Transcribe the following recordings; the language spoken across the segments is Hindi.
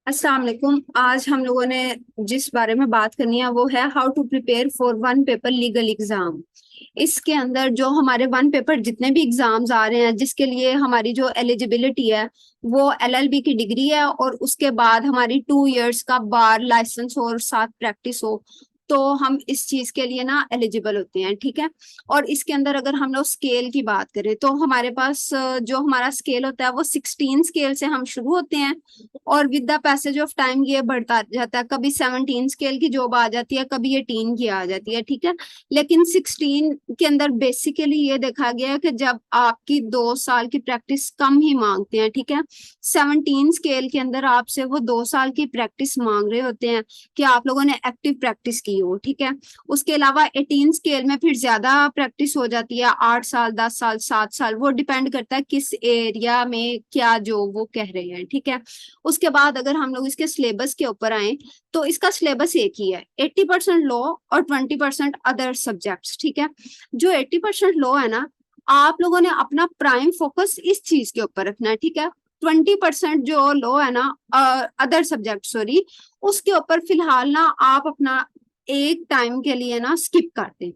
अस्सलाम वालेकुम। आज हम लोगों ने जिस बारे में बात करनी है वो है how to prepare for one paper legal exam. इसके अंदर जो हमारे वन पेपर जितने भी एग्जाम्स आ रहे हैं जिसके लिए हमारी जो एलिजिबिलिटी है वो एलएलबी की डिग्री है और उसके बाद हमारी 2 इयर्स का बार लाइसेंस और साथ प्रैक्टिस हो तो हम इस चीज के लिए ना एलिजिबल होते हैं। ठीक है। और इसके अंदर अगर हम लोग स्केल की बात करें तो हमारे पास जो हमारा स्केल होता है वो 16 स्केल से हम शुरू होते हैं और with the passage of time ये बढ़ता जाता है। कभी 17 स्केल की जॉब आ जाती है, कभी 18 की आ जाती है। ठीक है। लेकिन 16 के अंदर बेसिकली ये देखा गया है कि जब आपकी 2 साल की प्रैक्टिस कम ही मांगते हैं। ठीक है। 17 स्केल के अंदर आपसे वो 2 साल की प्रैक्टिस मांग रहे होते हैं कि आप लोगों ने एक्टिव प्रैक्टिस की हो। ठीक है। उसके अलावा 18 स्केल में फिर ज्यादा प्रैक्टिस हो जाती है, 8 साल, 10 साल, 7 साल, वो डिपेंड करता है किस एरिया में क्या जो वो कह रहे हैं। ठीक है। उसके बाद अगर हम लोग इसके सिलेबस के ऊपर आए तो इसका सिलेबस एक ही है, 80% लॉ और 20% अदर सब्जेक्ट्स। ठीक है। जो 80% लॉ है ना, आप लोगों ने अपना प्राइम फोकस इस चीज के ऊपर रखना है। ठीक है। 20% जो लॉ है ना, अदर सब्जेक्ट सॉरी, उसके ऊपर फिलहाल ना आप अपना एक टाइम के लिए ना स्किप कर दें।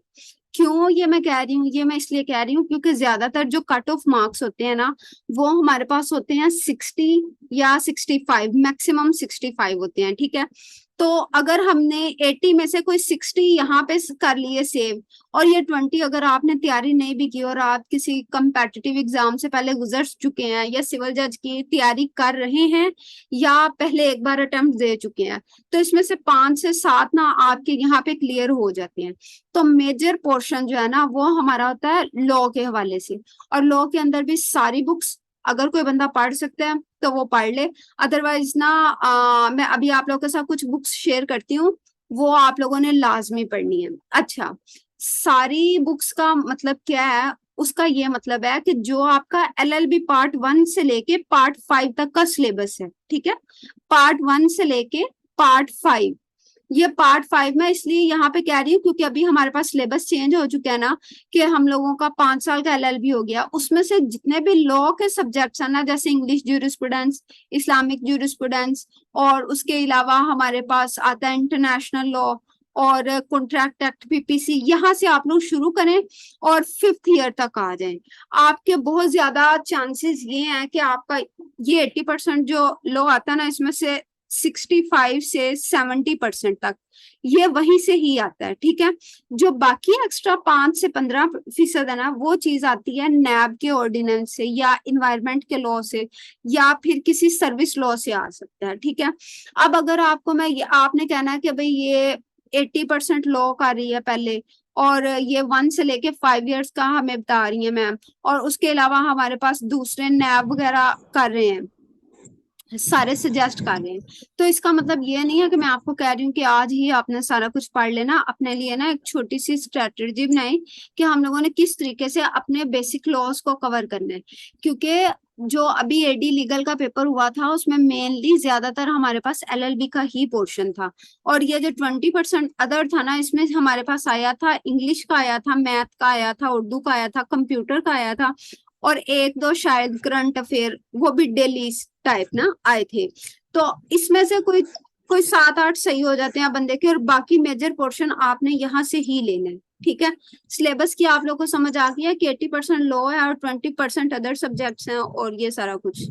क्यों ये मैं कह रही हूँ, ये मैं इसलिए कह रही हूँ क्योंकि ज्यादातर जो कट ऑफ मार्क्स होते हैं ना वो हमारे पास होते हैं 60 या 65, मैक्सिमम 65 होते हैं। ठीक है। तो अगर हमने 80 में से कोई 60 यहाँ पे कर लिए सेव, और ये 20 अगर आपने तैयारी नहीं भी की और आप किसी कंपेटिटिव एग्जाम से पहले गुजर चुके हैं या सिविल जज की तैयारी कर रहे हैं या पहले एक बार अटेम्प्ट दे चुके हैं, तो इसमें से 5 से 7 ना आपके यहाँ पे क्लियर हो जाते हैं। तो मेजर पोर्शन जो है ना वो हमारा होता है लॉ के हवाले से। और लॉ के अंदर भी सारी बुक्स अगर कोई बंदा पढ़ सकता है तो वो पढ़ ले। अदरवाइज ना मैं अभी आप लोगों के साथ कुछ बुक्स शेयर करती हूँ, वो आप लोगों ने लाजमी पढ़नी है। अच्छा, सारी बुक्स का मतलब क्या है? उसका ये मतलब है कि जो आपका एलएलबी पार्ट 1 से लेके पार्ट 5 तक का सिलेबस है। ठीक है। पार्ट 1 से लेके पार्ट 5, ये पार्ट 5 में इसलिए यहाँ पे कह रही हूँ क्योंकि अभी हमारे पास सिलेबस चेंज हो चुका है ना, कि हम लोगों का 5 साल का एलएलबी हो गया। उसमें से जितने भी लॉ के सब्जेक्ट्स है ना, जैसे इंग्लिश ज्यूरिस्प्रूडेंस, इस्लामिक ज्यूरिस्प्रूडेंस, और उसके अलावा हमारे पास आता है इंटरनेशनल लॉ और कॉन्ट्रैक्ट एक्ट, पीपीसी, यहाँ से आप लोग शुरू करें और 5th ईयर तक आ जाएं। आपके बहुत ज्यादा चांसेस ये हैं कि आपका ये 80% जो लॉ आता है ना, इसमें से 65 से 70% तक ये वहीं से ही आता है। ठीक है। जो बाकी एक्स्ट्रा 5 से 15% है ना, वो चीज आती है नैब के ऑर्डिनेंस से या इन्वायरमेंट के लॉ से या फिर किसी सर्विस लॉ से आ सकता है। ठीक है। अब अगर आपको मैं आपने कहना है कि भाई ये 80% लॉ कर रही है पहले, और ये 1 से लेके 5 इयर्स का हमें बता रही है मैम, और उसके अलावा हमारे पास दूसरे नैब वगैरह कर रहे हैं, सारे सजेस्ट कर रहे हैं, तो इसका मतलब ये नहीं है कि मैं आपको कह रही हूँ कि आज ही आपने सारा कुछ पढ़ लेना। अपने लिए ना एक छोटी सी स्ट्रेटजी बनाई कि हम लोगों ने किस तरीके से अपने बेसिक लॉज को कवर करना है। क्योंकि जो अभी एडी लीगल का पेपर हुआ था उसमें मेनली ज्यादातर हमारे पास एलएलबी का ही पोर्शन था, और ये जो 20% अदर था ना, इसमें हमारे पास आया था इंग्लिश का, आया था मैथ का, आया था उर्दू का, आया था कंप्यूटर का, आया था, और एक दो शायद करंट अफेयर, वो भी डेली टाइप ना आए थे। तो इसमें से कोई कोई 7-8 सही हो जाते हैं बंदे के, और बाकी मेजर पोर्शन आपने यहाँ से ही लेना है। ठीक है। सिलेबस की आप लोग को समझ आ गया कि 80% लॉ है और 20% अदर सब्जेक्ट्स हैं, और ये सारा कुछ।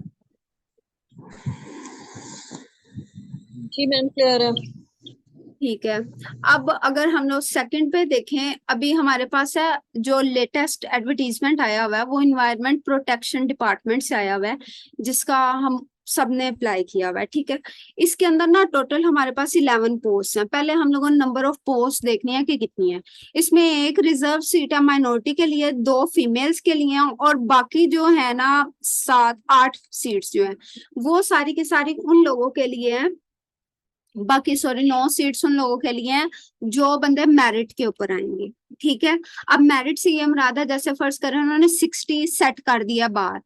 जी मैम, क्लियर है। ठीक है। अब अगर हम लोग सेकंड पे देखें, अभी हमारे पास है जो लेटेस्ट एडवर्टीजमेंट आया हुआ है वो इन्वायरमेंट प्रोटेक्शन डिपार्टमेंट से आया हुआ है, जिसका हम सबने अप्लाई किया हुआ है। ठीक है। इसके अंदर ना टोटल हमारे पास 11 पोस्ट हैं। पहले हम लोगों ने नंबर ऑफ पोस्ट देखनी है कि कितनी है। इसमें एक रिजर्व सीट है माइनॉरिटी के लिए, 2 फीमेल्स के लिए, और बाकी जो है ना 7-8 सीट्स जो है वो सारी की सारी उन लोगों के लिए है। बाकी सॉरी 9 सीट्स उन लोगों के लिए हैं जो बंदे मेरिट के ऊपर आएंगे। ठीक है। अब मेरिट से ये मुराद है, जैसे फर्ज करें उन्होंने 60 सेट कर दिया बार,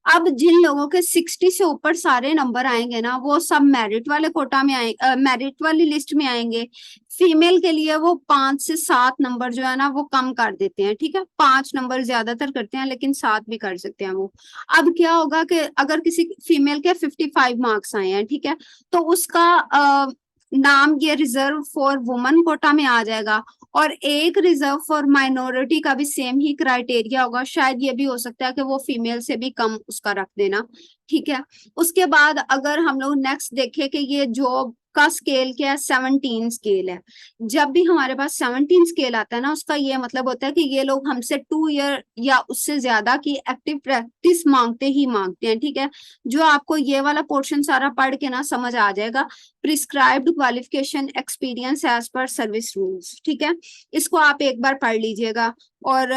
अब जिन लोगों के 60 से ऊपर सारे नंबर आएंगे ना, वो सब मेरिट वाले कोटा में आए, मेरिट वाली लिस्ट में आएंगे। फीमेल के लिए वो 5 से 7 नंबर जो है ना वो कम कर देते हैं, ठीक है, 5 नंबर ज्यादातर करते हैं, लेकिन 7 भी कर सकते हैं वो। अब क्या होगा कि अगर किसी फीमेल के 55 मार्क्स आए हैं, ठीक है, तो उसका नाम ये रिजर्व फॉर वुमन कोटा में आ जाएगा। और एक रिजर्व फॉर माइनॉरिटी का भी सेम ही क्राइटेरिया होगा, शायद ये भी हो सकता है कि वो फीमेल से भी कम उसका रख देना, ठीक है। उसके बाद अगर हम लोग नेक्स्ट देखें कि ये जॉब का स्केल क्या है, 17 स्केल है। जब भी हमारे पास 17 स्केल आता है ना, उसका ये मतलब होता है कि ये लोग हमसे 2 ईयर या उससे ज्यादा की एक्टिव प्रैक्टिस मांगते ही मांगते हैं, ठीक है। जो आपको ये वाला पोर्शन सारा पढ़ के ना समझ आ जाएगा, prescribed qualification experience as per service rules, ठीक है। इसको आप एक बार पढ़ लीजिएगा और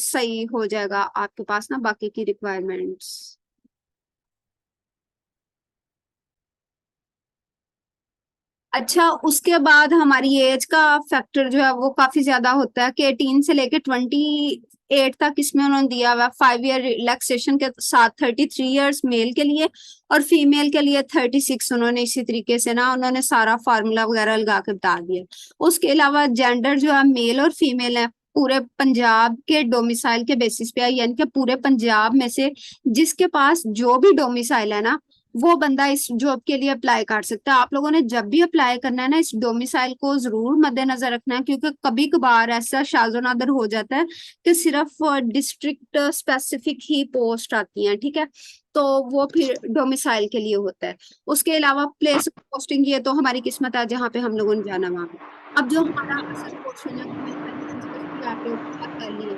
सही हो जाएगा आपके पास ना बाकी की रिक्वायरमेंट्स। अच्छा, उसके बाद हमारी एज का फैक्टर जो है वो काफी ज्यादा होता है कि 18 से लेके 28 तक इसमें उन्होंने दिया हुआ 5 ईयर रिलैक्सेशन के साथ 33 ईयर्स मेल के लिए, और फीमेल के लिए 36। उन्होंने इसी तरीके से ना उन्होंने सारा फार्मूला वगैरह लगा के बता दिया। उसके अलावा जेंडर जो है मेल और फीमेल है, पूरे पंजाब के डोमिसाइल के बेसिस पे है, यानी कि पूरे पंजाब में से जिसके पास जो भी डोमिसाइल है ना, वो बंदा इस जॉब के लिए अप्लाई कर सकता है। आप लोगों ने जब भी अप्लाई करना है ना, इस डोमिसाइल को जरूर मद्देनजर रखना है, क्योंकि कभी कभार ऐसा शाज़ो नादर हो जाता है कि सिर्फ डिस्ट्रिक्ट स्पेसिफिक ही पोस्ट आती हैं, ठीक है, तो वो फिर डोमिसाइल के लिए होता है। उसके अलावा प्लेस पोस्टिंग, ये तो हमारी किस्मत है जहाँ पे हम लोगों ने जाना वहां पे। अब जो हमारा असल क्वेश्चन है वो मैंने पहले डिस्कस किया, आप लोग बात कर लिए।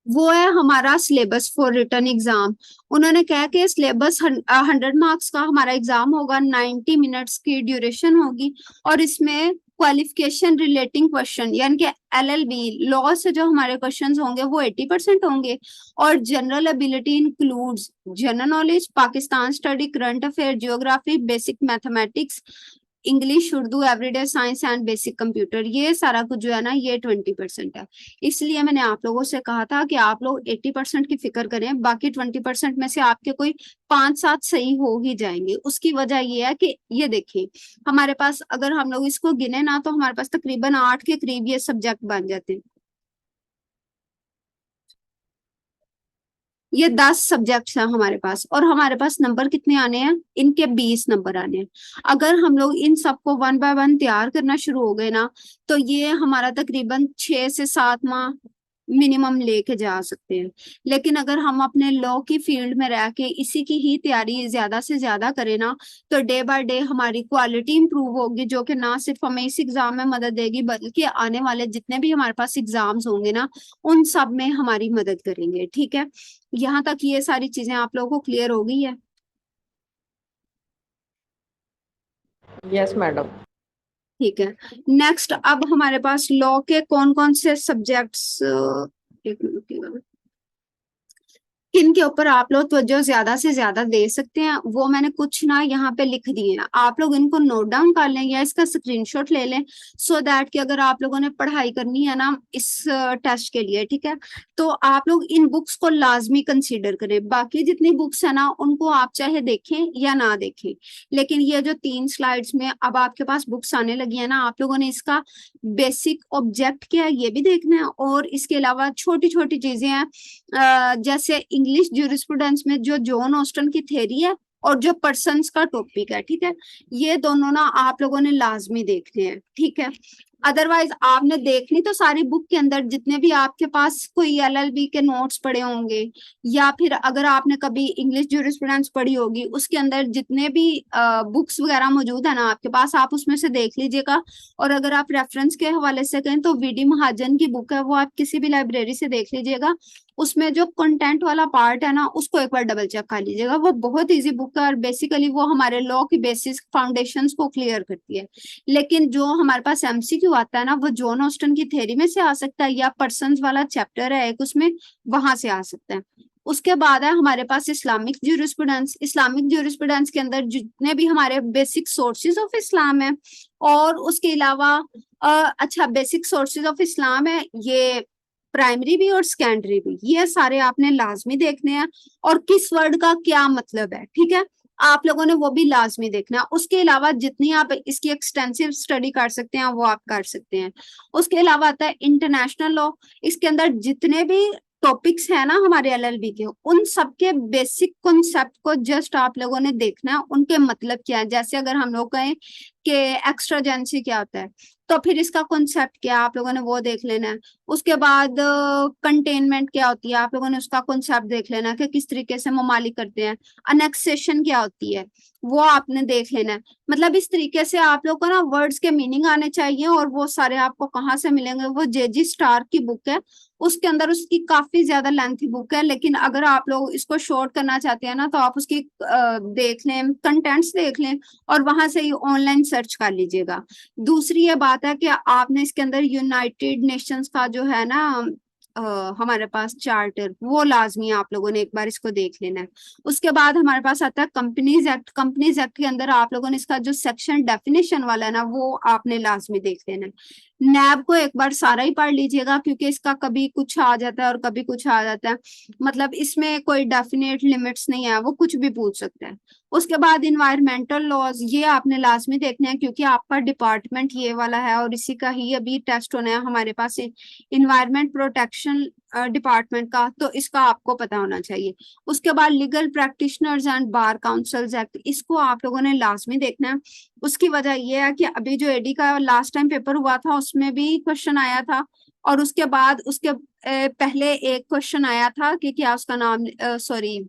वो है हमारा सिलेबस फॉर रिटर्न एग्जाम। उन्होंने कहा कि सिलेबस 100 मार्क्स का हमारा एग्जाम होगा, 90 मिनट्स की ड्यूरेशन होगी, और इसमें क्वालिफिकेशन रिलेटिंग क्वेश्चन यानी कि LLB लॉ से जो हमारे क्वेश्चंस होंगे वो 80% होंगे। और general ability includes general knowledge, Pakistan study, current affair, geography, basic mathematics, English, Urdu, everyday science and basic computer, ये सारा कुछ जो है ना ये 20% है। इसलिए मैंने आप लोगों से कहा था कि आप लोग 80% की फिक्र करें, बाकी 20% में से आपके कोई 5-7 सही हो ही जाएंगे। उसकी वजह ये है कि ये देखिए, हमारे पास अगर हम लोग इसको गिने ना तो हमारे पास तकरीबन 8 के करीब ये सब्जेक्ट बन जाते हैं। ये 10 सब्जेक्ट्स हैं हमारे पास, और हमारे पास नंबर कितने आने हैं, इनके 20 नंबर आने हैं। अगर हम लोग इन सबको 1 बाय 1 तैयार करना शुरू हो गए ना, तो ये हमारा तकरीबन 6 से 7 माह मिनिमम लेके जा सकते हैं। लेकिन अगर हम अपने लॉ की फील्ड में रह के इसी की ही तैयारी ज्यादा से ज्यादा करें ना, तो डे बाय डे हमारी क्वालिटी इंप्रूव होगी, जो कि ना सिर्फ हमें इस एग्जाम में मदद देगी बल्कि आने वाले जितने भी हमारे पास एग्जाम्स होंगे ना, उन सब में हमारी मदद करेंगे, ठीक है। यहाँ तक ये सारी चीजें आप लोगों को क्लियर हो गई है? Yes madam. ठीक है। नेक्स्ट अब हमारे पास लॉ के कौन कौन से सब्जेक्ट्स, एक मिनट रुकिएगा, किन के ऊपर आप लोग तवज्जो ज्यादा से ज्यादा दे सकते हैं, वो मैंने कुछ ना यहाँ पे लिख दिए हैं। आप लोग इनको नोट डाउन कर लें या इसका स्क्रीनशॉट ले लें, सो दैट कि अगर आप लोगों ने पढ़ाई करनी है ना इस टेस्ट के लिए, ठीक है, तो आप लोग इन बुक्स को लाजमी कंसीडर करें। बाकी जितनी बुक्स है ना उनको आप चाहे देखें या ना देखें, लेकिन ये जो 3 स्लाइड्स में अब आपके पास बुक्स आने लगी है ना, आप लोगों ने इसका बेसिक ऑब्जेक्ट क्या है ये भी देखना है, और इसके अलावा छोटी छोटी चीजें हैं, जैसे इंग्लिश ज्यूरिस्प्रूडेंस में जो जॉन ऑस्टन की थ्योरी है और जो पर्सन्स का टॉपिक है, ठीक है, ये दोनों ना आप लोगों ने लाजमी देखने हैं, ठीक है। अदरवाइज आपने देखनी तो सारी बुक के अंदर जितने भी आपके पास कोई LLB के नोट्स पड़े होंगे, या फिर अगर आपने कभी इंग्लिश ज्यूरिस्प्रूडेंस पढ़ी होगी उसके अंदर जितने भी बुक्स वगैरह मौजूद है ना आपके पास, आप उसमें से देख लीजिएगा। और अगर आप रेफरेंस के हवाले से कहें तो VD महाजन की बुक है, वो आप किसी भी लाइब्रेरी से देख लीजिएगा। उसमें जो कंटेंट वाला पार्ट है ना उसको एक बार डबल चेक कर लीजिएगा, वो बहुत इजी बुक है, और बेसिकली वो हमारे लॉ की बेसिक फाउंडेशंस को क्लियर करती है। लेकिन जो हमारे पास MCQ आता है ना, वो जॉन ऑस्टन की थ्योरी में से आ सकता है, या पर्सन्स वाला चैप्टर है एक उसमें, वहां से आ सकता है। उसके बाद है हमारे पास इस्लामिक ज्यूरिस्प्रूडेंस। इस्लामिक ज्यूरिस्प्रूडेंस के अंदर जितने भी हमारे बेसिक सोर्सेज ऑफ इस्लाम है, और उसके अलावा अच्छा बेसिक सोर्सेज ऑफ इस्लाम है, ये प्राइमरी भी और सेकेंडरी भी, ये सारे आपने लाजमी देखने हैं। और किस वर्ड का क्या मतलब है, ठीक है, आप लोगों ने वो भी लाजमी देखना है। उसके अलावा जितनी आप इसकी एक्सटेंसिव स्टडी कर सकते हैं वो आप कर सकते हैं। उसके अलावा आता है इंटरनेशनल लॉ। इसके अंदर जितने भी टॉपिक्स है ना हमारे एलएलबी के, उन सबके बेसिक कॉन्सेप्ट को जस्ट आप लोगों ने देखना है, उनके मतलब क्या है। जैसे अगर हम लोग कहें कि एक्स्ट्राजेंसी क्या होता है, तो फिर इसका कॉन्सेप्ट क्या है, आप लोगों ने वो देख लेना है। उसके बाद कंटेनमेंट क्या होती है, आप लोगों ने उसका कॉन्सेप्ट देख लेना है कि किस तरीके से ममालिक करते हैं। अनेक्सेशन क्या होती है वो आपने देख लेना है। मतलब इस तरीके से आप लोग को ना वर्ड्स के मीनिंग आने चाहिए। और वो सारे आपको कहाँ से मिलेंगे, वो जेजी स्टार की बुक है, उसके अंदर उसकी काफी ज्यादा लेंथी बुक है। लेकिन अगर आप लोग इसको शॉर्ट करना चाहते हैं ना, तो आप उसकी देख लें, कंटेंट्स देख लें और वहां से ही ऑनलाइन सर्च कर लीजिएगा। दूसरी ये बात है कि आपने इसके अंदर यूनाइटेड नेशंस का जो है ना हमारे पास चार्टर, वो लाजमी आप लोगों ने एक बार इसको देख लेना है। उसके बाद हमारे पास आता है कंपनीज एक्ट। कंपनीज एक्ट के अंदर आप लोगों ने इसका जो सेक्शन डेफिनेशन वाला है ना, वो आपने लाजमी देख लेना है। नैब को एक बार सारा ही पढ़ लीजिएगा, क्योंकि इसका कभी कुछ आ जाता है और कभी कुछ आ जाता है। मतलब इसमें कोई डेफिनेट लिमिट्स नहीं है, वो कुछ भी पूछ सकता है। उसके बाद इन्वायरमेंटल लॉज, ये आपने लाजमी देखने हैं, क्योंकि आपका डिपार्टमेंट ये वाला है और इसी का ही अभी टेस्ट होना है हमारे पास, इन्वायरमेंट प्रोटेक्शन डिपार्टमेंट का, तो इसका आपको पता होना चाहिए। उसके बाद legal practitioners and bar councils act, इसको आप लोगों ने लाजमी देखना है। उसकी वजह यह है कि अभी जो एडी का लास्ट टाइम पेपर हुआ था उसमें भी क्वेश्चन आया था। और उसके बाद उसके पहले एक क्वेश्चन आया था कि क्या उसका नाम, सॉरी,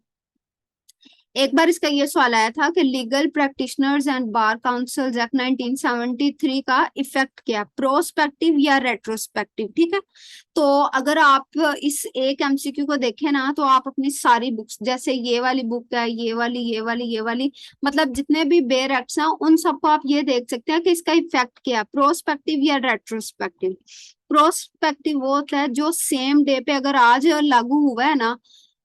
एक बार इसका ये सवाल आया था कि legal practitioners and bar councils act 1973 का इफेक्ट क्या, प्रोस्पेक्टिव या रेट्रोस्पेक्टिव, ठीक है। तो अगर आप इस एक एमसीक्यू को देखें ना, तो आप अपनी सारी बुक्स, जैसे ये वाली बुक है, ये वाली, ये वाली, ये वाली, मतलब जितने भी बेयर एक्ट्स हैं उन सबको आप ये देख सकते हैं कि इसका इफेक्ट क्या है, प्रोस्पेक्टिव या रेट्रोस्पेक्टिव। प्रोस्पेक्टिव वो होता है जो सेम डे पे अगर आज लागू हुआ है ना,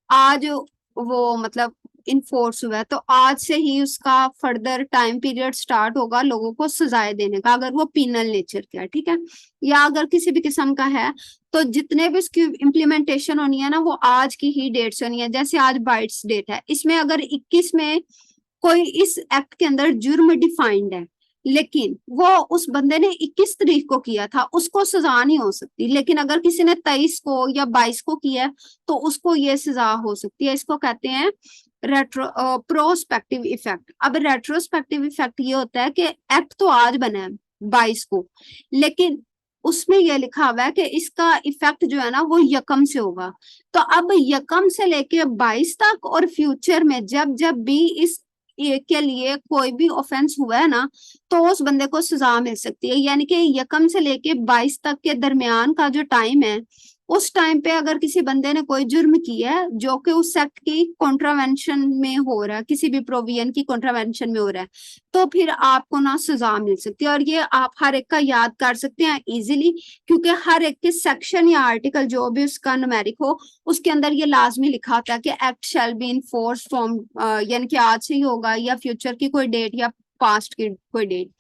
आज वो मतलब इनफोर्स हुआ है, तो आज से ही उसका फर्दर टाइम पीरियड स्टार्ट होगा लोगों को सजाएं देने का, अगर वो पीनल नेचर का है, ठीक है। या अगर किसी भी किस्म का है, तो जितने भी इसकी इम्प्लीमेंटेशन होनी है ना, वो आज की ही डेट से होनी है। जैसे आज बाइट्स डेट है, इसमें अगर 21 में कोई इस एक्ट के अंदर जुर्म डिफाइंड है, लेकिन वो उस बंदे ने 21 तारीख को किया था, उसको सजा नहीं हो सकती। लेकिन अगर किसी ने 23 को या 22 को किया है, तो उसको ये सजा हो सकती है। इसको कहते हैं रेट्रो प्रोस्पेक्टिव इफेक्ट। अब रेट्रोस्पेक्टिव इफेक्ट ये होता है कि एक्ट तो आज बना है 22 को, लेकिन उसमें यह लिखा हुआ है कि इसका इफेक्ट जो है ना वो यकम से होगा। तो अब यकम से लेके 22 तक और फ्यूचर में जब जब भी इस के लिए कोई भी ऑफेंस हुआ है ना, तो उस बंदे को सजा मिल सकती है। यानी कि यकम से लेके 22 तक के दरमियान का जो टाइम है, उस टाइम पे अगर किसी बंदे ने कोई जुर्म किया है जो कि उस एक्ट की कॉन्ट्रावेंशन में हो रहा है, किसी भी प्रोविजन की कॉन्ट्रावेंशन में हो रहा है, तो फिर आपको ना सजा मिल सकती है। और ये आप हर एक का याद कर सकते हैं इजीली, क्योंकि हर एक के सेक्शन या आर्टिकल जो भी उसका न्यूमेरिक हो, उसके अंदर ये लाजमी लिखा होता है कि act shall be in force from, यानी कि आज से ही होगा, या फ्यूचर की कोई डेट या पास्ट की कोई डेट।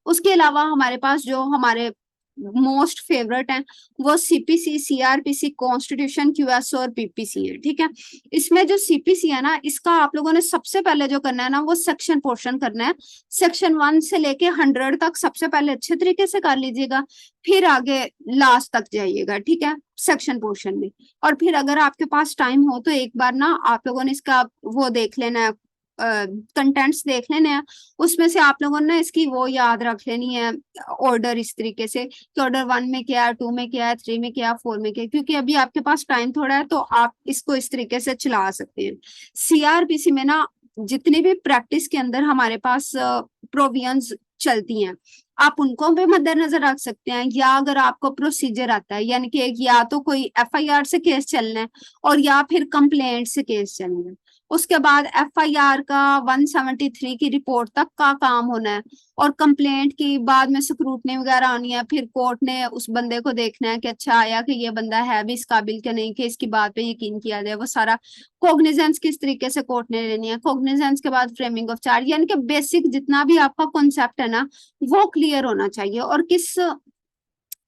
उसके अलावा हमारे पास जो हमारे मोस्ट फेवरेट हैं, वो सीपीसी, सीआरपीसी, कॉन्स्टिट्यूशन, क्यूएस और पीपीसी है, ठीक है। इसमें जो सीपीसी है ना, इसका आप लोगों ने सबसे पहले जो करना है ना, वो सेक्शन पोर्शन करना है। सेक्शन 1 से लेके 100 तक सबसे पहले अच्छे तरीके से कर लीजिएगा, फिर आगे लास्ट तक जाइएगा, ठीक है, सेक्शन पोर्शन में। और फिर अगर आपके पास टाइम हो तो एक बार ना आप लोगों ने इसका वो देख लेना है, कंटेंट्स देख लेने हैं। उसमें से आप लोगों ने इसकी वो याद रख लेनी है ऑर्डर, इस तरीके से कि ऑर्डर 1 में क्या है, 2 में क्या है, 3 में क्या है, 4 में क्या है। क्योंकि अभी आपके पास टाइम थोड़ा है, तो आप इसको इस तरीके से चला सकते हैं। सीआरपीसी में ना जितनी भी प्रैक्टिस के अंदर हमारे पास प्रोविजंस चलती हैं, आप उनको भी मद्देनजर रख सकते हैं। या अगर आपको प्रोसीजर आता है, यानी कि एक या तो कोई एफआईआर से केस चलना है और या फिर कंप्लेंट से केस चलना है, उसके बाद एफआईआर का 173 की रिपोर्ट तक का काम होना है, और कंप्लेंट की बाद में स्क्रूटनी वगैरह आनी है। फिर कोर्ट ने उस बंदे को देखना है कि अच्छा आया कि ये बंदा है भी इस काबिल के नहीं, कि इसकी बात पे यकीन किया जाए। वो सारा कोग्निजेंस किस तरीके से कोर्ट ने लेनी है, कोग्निजेंस के बाद फ्रेमिंग ऑफ चार्ज, यानी कि बेसिक जितना भी आपका कॉन्सेप्ट है ना, वो क्लियर होना चाहिए। और किस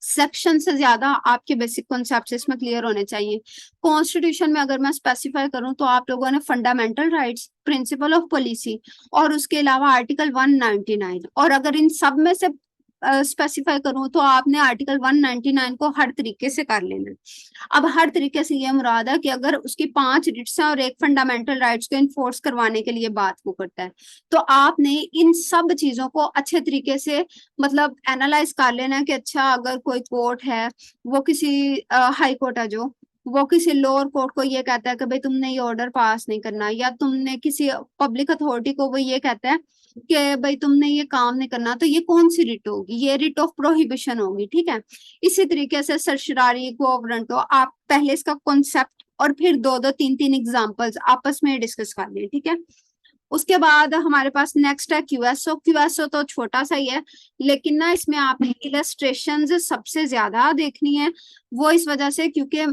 सेक्शन से ज्यादा आपके बेसिक कॉन्सेप्ट इसमें क्लियर होने चाहिए। कॉन्स्टिट्यूशन में अगर मैं स्पेसिफाई करूं तो आप लोगों ने fundamental rights, principle of policy और उसके अलावा आर्टिकल 199, और अगर इन सब में से स्पेसिफाई करूं तो आपने आर्टिकल 199 को हर तरीके से कर लेना है। अब हर तरीके से ये मुराद है कि अगर उसकी 5 रिट्स हैं और एक फंडामेंटल राइट्स को इन्फोर्स करवाने के लिए बात को करता है, तो आपने इन सब चीजों को अच्छे तरीके से मतलब एनालाइज कर लेना है कि अच्छा अगर कोई कोर्ट है, वो किसी हाई कोर्ट है जो, वो किसी लोअर कोर्ट को ये कहता है कि भाई तुमने ये ऑर्डर पास नहीं करना, या तुमने किसी पब्लिक अथॉरिटी को वो ये कहता है कि भाई तुमने ये काम नहीं करना, तो ये कौन सी रिट होगी? ये रिट ऑफ प्रोहिबिशन होगी, ठीक है। इसी तरीके से सर्शरारी को वारंट हो, आप पहले इसका कॉन्सेप्ट और फिर दो दो तीन तीन एग्जांपल्स आपस में डिस्कस कर लें, ठीक है। उसके बाद हमारे पास नेक्स्ट है क्यूएसओ। क्यूएसओ तो छोटा सा ही है, लेकिन ना इसमें आपने इलस्ट्रेशंस सबसे ज्यादा देखनी है। वो इस वजह से क्योंकि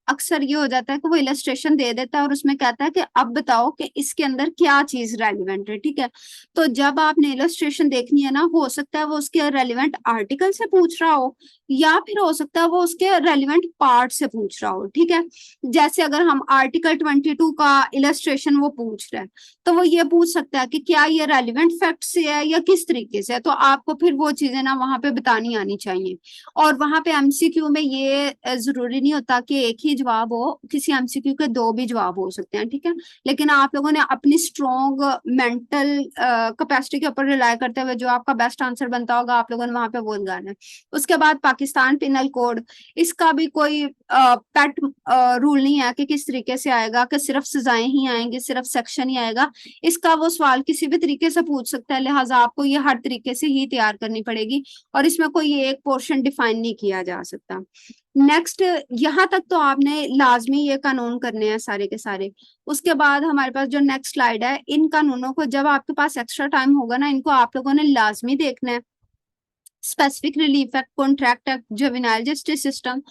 अक्सर ये हो जाता है कि वो इलस्ट्रेशन दे देता है और उसमें कहता है कि अब बताओ कि इसके अंदर क्या चीज रेलिवेंट है, ठीक है। तो जब आपने इलस्ट्रेशन देखनी है ना, हो सकता है वो उसके रेलिवेंट आर्टिकल से पूछ रहा हो, या फिर हो सकता है वो उसके रेलिवेंट पार्ट से पूछ रहा हो, ठीक है। जैसे अगर हम आर्टिकल 22 का इलस्ट्रेशन वो पूछ रहे हैं, तो वो ये पूछ सकता है कि क्या ये रेलिवेंट फैक्ट से है या किस तरीके से है, तो आपको फिर वो चीजें ना वहां पे बतानी आनी चाहिए। और वहां पे एमसीक्यू में ये जरूरी नहीं होता कि एक ही जवाब हो, किसी एमसीक्यू के दो भी जवाब हो सकते हैं, ठीक है। लेकिन आप लोगों ने अपनी स्ट्रॉन्ग मेंटल कैपेसिटी के ऊपर रिलाय करते हुए जो आपका बेस्ट आंसर बनता होगा आप लोगों ने वहां पे वो लगाना है। उसके बाद पाकिस्तान पिनल कोड, इसका भी कोई पेट रूल नहीं है कि किस तरीके से आएगा, कि सिर्फ सजाएं ही आएंगी, सिर्फ सेक्शन ही आएगा। इसका वो सवाल किसी भी तरीके से पूछ सकता है, लिहाजा आपको ये हर तरीके से ही तैयार करनी पड़ेगी, और इसमें कोई एक पोर्शन डिफाइन नहीं किया जा सकता। नेक्स्ट, यहाँ तक तो आपने लाजमी ये कानून करने हैं सारे के सारे। उसके बाद हमारे पास जो नेक्स्ट स्लाइड है, इन कानूनों को जब आपके पास एक्स्ट्रा टाइम होगा ना, इनको आप लोगों ने लाजमी देखना है। Specific relief act, contract act, juvenile justice system,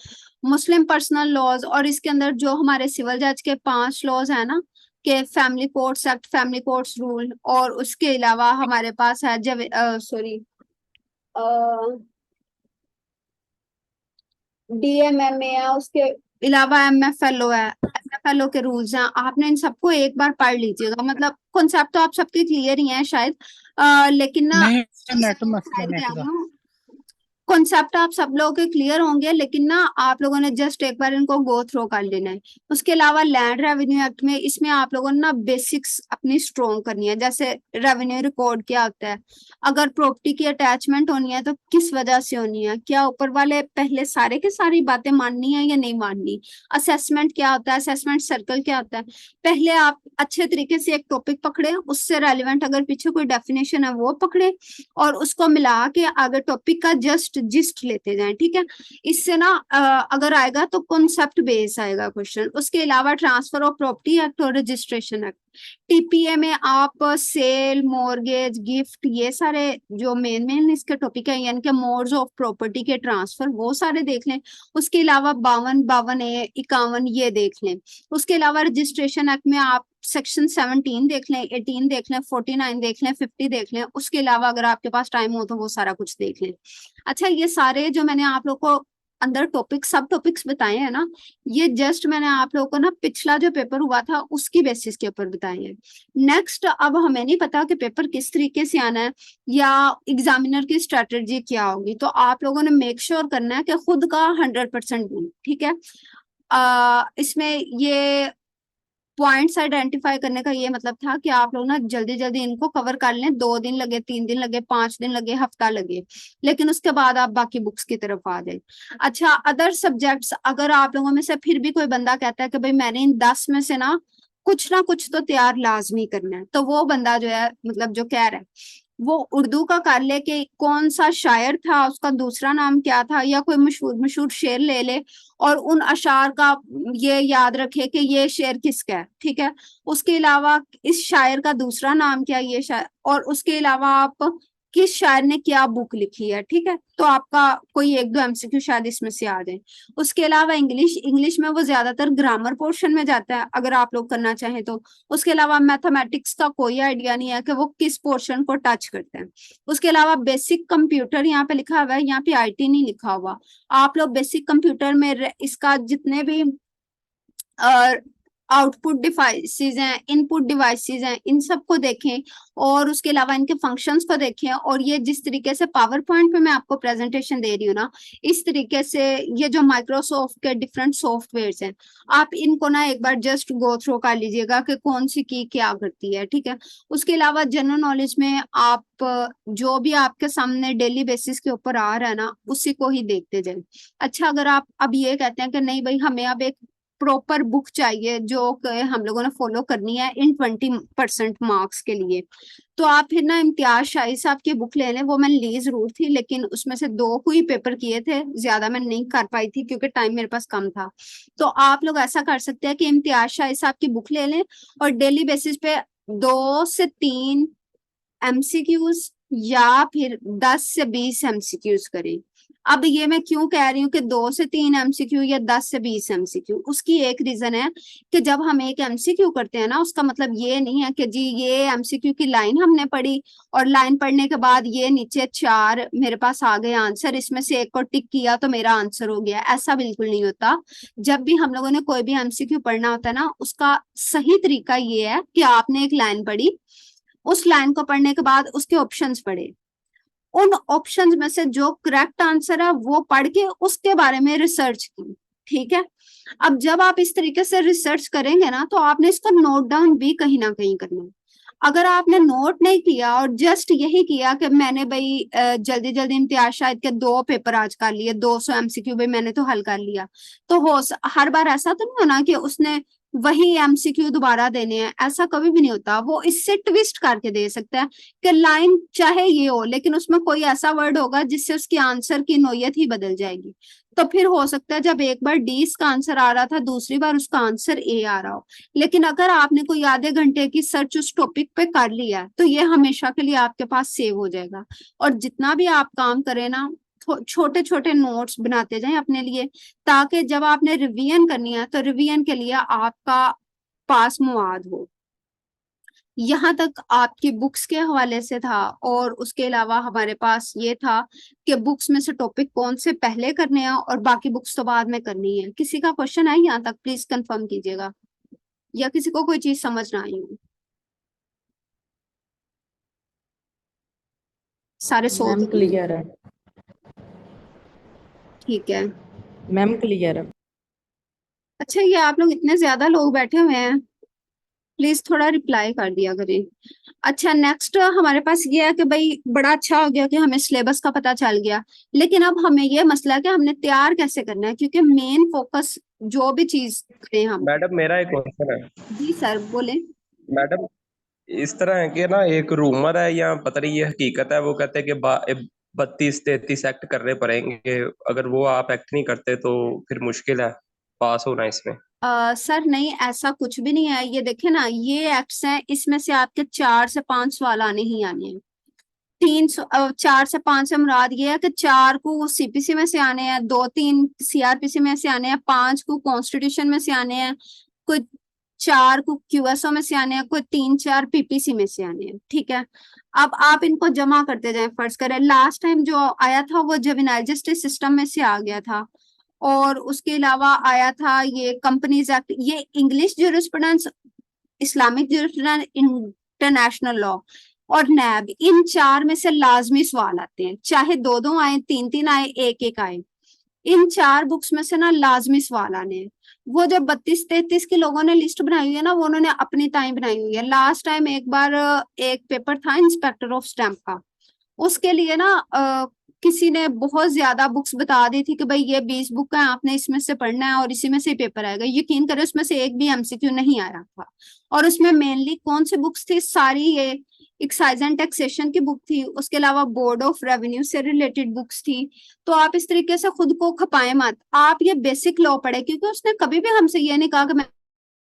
Muslim personal laws, और इसके अंदर जो हमारे सिविल जज के 5 लॉज है ना, के family courts act, family courts rule, और उसके अलावा हमारे पास है सॉरी डीएमएमए है, उसके अलावा एमएफएलओ है, एमएफएलओ के रूल्स हैं। आपने इन सबको एक बार पढ़ लीजिएगा, मतलब कॉन्सेप्ट तो आप सबके क्लियर ही हैं शायद, लेकिन ना नहीं नेट मसला नेट दा कॉन्सेप्ट आप सब लोगों के क्लियर होंगे, लेकिन ना आप लोगों ने जस्ट एक बार इनको गो थ्रो कर लेना है। उसके अलावा लैंड रेवेन्यू एक्ट में, इसमें आप लोगों ने ना बेसिक्स अपनी स्ट्रॉन्ग करनी है, जैसे रेवेन्यू रिकॉर्ड क्या होता है, अगर प्रॉपर्टी की अटैचमेंट होनी है तो किस वजह से होनी है, क्या ऊपर वाले पहले सारे के सारी बातें माननी है या नहीं माननी, असेसमेंट क्या होता है, असेसमेंट सर्कल क्या होता है। पहले आप अच्छे तरीके से एक टॉपिक पकड़े, उससे रेलिवेंट अगर पीछे कोई डेफिनेशन है वो पकड़े, और उसको मिला के आगे टॉपिक का जस्ट जिस्ट लेते जाएं, ठीक है। इससे ना अगर आएगा तो कॉन्सेप्ट बेस आएगा क्वेश्चन। उसके अलावा ट्रांसफर ऑफ प्रॉपर्टी एक्ट और रजिस्ट्रेशन एक्ट, टीपीए में आप सेल, मॉर्गेज, गिफ्ट, ये सारे जो मेन मेन इसके टॉपिक है, यानी कि मोड्स ऑफ प्रॉपर्टी के ट्रांसफर, वो सारे देख लें। उसके अलावा 52 51 ये देख लें। उसके अलावा रजिस्ट्रेशन एक्ट में आप सेक्शन 17 देख लें, 18 देख लें, 49 देख लें, 50 देख लें। उसके अलावा अगर आपके पास टाइम हो तो वो सारा कुछ देख लें। अच्छा, ये सारे जो मैंने आप लोग को अंदर टॉपिक सब टॉपिक्स बताए हैं ना, ये जस्ट मैंने आप लोगों को ना पिछला जो पेपर हुआ था उसकी बेसिस के ऊपर बताए हैं। नेक्स्ट, अब हमें नहीं पता कि पेपर किस तरीके से आना है या एग्जामिनर की स्ट्रेटेजी क्या होगी, तो आप लोगों ने मेक श्योर करना है कि खुद का 100% दूं, ठीक है। इसमें ये पॉइंट्स आइडेंटिफाई करने का ये मतलब था कि आप लोग ना जल्दी जल्दी इनको कवर कर लें, 2 दिन लगे, 3 दिन लगे, 5 दिन लगे, हफ्ता लगे, लेकिन उसके बाद आप बाकी बुक्स की तरफ आ जाए। अच्छा, अदर सब्जेक्ट्स, अगर आप लोगों में से फिर भी कोई बंदा कहता है कि भाई मैंने इन 10 में से ना कुछ तो तैयार लाजमी करना है, तो वो बंदा जो है मतलब जो कह रहा है वो उर्दू का कर ले कि कौन सा शायर था, उसका दूसरा नाम क्या था, या कोई मशहूर मशहूर शेर ले ले और उन अशार का ये याद रखे कि ये शेर किसका है, ठीक है। उसके अलावा इस शायर का दूसरा नाम क्या है, ये शायर, और उसके अलावा आप किस शायर ने क्या बुक लिखी है, ठीक है। तो आपका कोई एक दो एमसीक्यू शायद इसमें से आ जाए। उसके अलावा इंग्लिश में वो ज्यादातर ग्रामर पोर्शन में जाता है अगर आप लोग करना चाहें तो। उसके अलावा मैथमेटिक्स का कोई आइडिया नहीं है कि वो किस पोर्शन को टच करते हैं। उसके अलावा बेसिक कंप्यूटर यहाँ पे लिखा हुआ है, यहाँ पे आईटी नहीं लिखा हुआ। आप लोग बेसिक कंप्यूटर में इसका जितने भी आउटपुट डिवाइसेस हैं, इनपुट डिवाइसेस हैं, इन सबको देखें और उसके अलावा इनके फंक्शंस को देखें। और ये जिस तरीके से पावर पॉइंट पे मैं आपको प्रेजेंटेशन दे रही हूँ ना, इस तरीके से ये जो माइक्रोसॉफ्ट के डिफरेंट सॉफ्टवेयर्स हैं, आप इनको ना एक बार जस्ट गो थ्रू कर लीजिएगा कि कौन सी की क्या करती है, ठीक है। उसके अलावा जनरल नॉलेज में आप जो भी आपके सामने डेली बेसिस के ऊपर आ रहा है ना, उसी को ही देखते जाए। अच्छा, अगर आप अब ये कहते हैं कि नहीं भाई हमें अब एक प्रॉपर बुक चाहिए जो हम लोगों ने फॉलो करनी है इन 20% मार्क्स के लिए, तो आप फिर ना इम्तियाज शाही साहब की बुक ले लें। वो मैंने ली जरूर थी, लेकिन उसमें से 2 को ही पेपर किए थे, ज्यादा मैं नहीं कर पाई थी क्योंकि टाइम मेरे पास कम था। तो आप लोग ऐसा कर सकते हैं कि इम्तियाज शाही साहब की बुक ले लें और डेली बेसिस पे 2 से 3 एमसीक्यूज या फिर 10 से 20 एमसीक्यूज करें। अब ये मैं क्यों कह रही हूँ कि 2 से 3 एमसीक्यू या 10 से 20 एमसीक्यू, उसकी एक रीजन है कि जब हम एक एमसीक्यू करते हैं ना, उसका मतलब ये नहीं है कि जी ये एमसीक्यू की लाइन हमने पढ़ी और लाइन पढ़ने के बाद ये नीचे 4 मेरे पास आ गए आंसर, इसमें से एक को टिक किया तो मेरा आंसर हो गया। ऐसा बिल्कुल नहीं होता। जब भी हम लोगों ने कोई भी एमसीक्यू पढ़ना होता है ना, उसका सही तरीका ये है कि आपने एक लाइन पढ़ी, उस लाइन को पढ़ने के बाद उसके ऑप्शंस पढ़े, उन ऑप्शंस में से जो करेक्ट आंसर है वो पढ़ के उसके बारे में रिसर्च की, ठीक है। अब जब आप इस तरीके से रिसर्च करेंगे ना, तो आपने इसको नोट डाउन भी कहीं ना कहीं करना है। अगर आपने नोट नहीं किया और जस्ट यही किया कि मैंने भाई जल्दी जल्दी इम्तियाज शायद के 2 पेपर आज कर लिए, 200 एमसीक्यू भाई मैंने तो हल कर लिया, तो हर बार ऐसा तो नहीं होना कि उसने वही एमसीक्यू दोबारा देने हैं, ऐसा कभी भी नहीं होता। वो इससे ट्विस्ट करके दे सकता है कि लाइन चाहे ये हो लेकिन उसमें कोई ऐसा वर्ड होगा जिससे उसकी आंसर की नोयत ही बदल जाएगी। तो फिर हो सकता है जब एक बार डी इसका आंसर आ रहा था, दूसरी बार उसका आंसर ए आ रहा हो। लेकिन अगर आपने कोई आधे घंटे की सर्च उस टॉपिक पे कर लिया है, तो ये हमेशा के लिए आपके पास सेव हो जाएगा। और जितना भी आप काम करें ना, छोटे छोटे नोट्स बनाते जाएं अपने लिए, ताकि जब आपने रिवीजन करनी है तो रिवीजन के लिए आपका पास मुआद हो। यहाँ तक आपकी बुक्स के हवाले से था। और उसके अलावा हमारे पास ये था कि बुक्स में से टॉपिक कौन से पहले करने हैं और बाकी बुक्स तो बाद में करनी है। किसी का क्वेश्चन है यहाँ तक, प्लीज कंफर्म कीजिएगा, या किसी को कोई चीज समझ ना आई हो। सारे सो मैम क्लियर है। ठीक है। मैम क्लियर है। अच्छा, ये आप लोग इतने ज्यादा लोग बैठे हुए हैं, प्लीज थोड़ा रिप्लाई कर दिया करें। अच्छा, नेक्स्ट हमारे पास ये है कि भाई बड़ा अच्छा हो गया कि हमें सिलेबस का पता चल गया, लेकिन अब हमें ये मसला है कि हमने तैयार कैसे करना है, क्योंकि मेन फोकस जो भी चीज करें हम। मैडम मेरा एक क्वेश्चन है। जी सर, बोले। मैडम इस तरह है कि ना एक रूमर है या पता नहीं ये हकीकत है, वो कहते हैं कि 32-33 एक्ट करने पड़ेंगे, अगर वो आप एक्ट नहीं करते तो फिर मुश्किल है पास होना इसमें। सर नहीं, ऐसा कुछ भी नहीं है। ये देखे ना, ये एक्ट्स हैं, इसमें से आपके 4 से 5 सवाल आने ही आने हैं। 4 से 5 से मुराद ये है कि 4 को सीपीसी में से आने हैं, 2-3 सीआरपीसी में से आने हैं, 5 को कॉन्स्टिट्यूशन में से आने हैं, कुछ 4 को क्यूएसओ में से आने हैं, कोई 3-4 पीपीसी में से आने हैं, ठीक है। अब आप इनको जमा करते जाएं। फर्ज करें लास्ट टाइम जो आया था वो जुवेनाइल जस्टिस सिस्टम में से आ गया था, और उसके अलावा आया था ये कंपनीज एक्ट, ये English jurisprudence, Islamic jurisprudence, international law और नैब, इन 4 में से लाजमी सवाल आते हैं, चाहे 2-2 आए, 3-3 आए, 1-1 आए। इन 4 बुक्स में से ना लाजमी सवाल आने हैं। वो जो 32-33 के लोगों ने लिस्ट बनाई हुई है ना, वो उन्होंने अपनी टाइम बनाई हुई है। लास्ट टाइम एक बार एक पेपर था इंस्पेक्टर ऑफ स्टैंप का, उसके लिए ना किसी ने बहुत ज्यादा बुक्स बता दी थी कि भाई ये 20 बुक है, आपने इसमें से पढ़ना है और इसी में से ही पेपर आएगा। यकीन करें उसमें से एक भी एमसीक्यू नहीं आया था। और उसमें मेनली कौन सी बुक्स थी, सारी ये एक्साइज एंड टैक्सेशन की बुक थी, उसके अलावा बोर्ड ऑफ रेवेन्यू से रिलेटेड बुक्स थी। तो आप इस तरीके से खुद को खपाए मत, आप ये बेसिक लॉ पढ़े, क्योंकि उसने कभी भी हमसे ये नहीं कहा कि मैं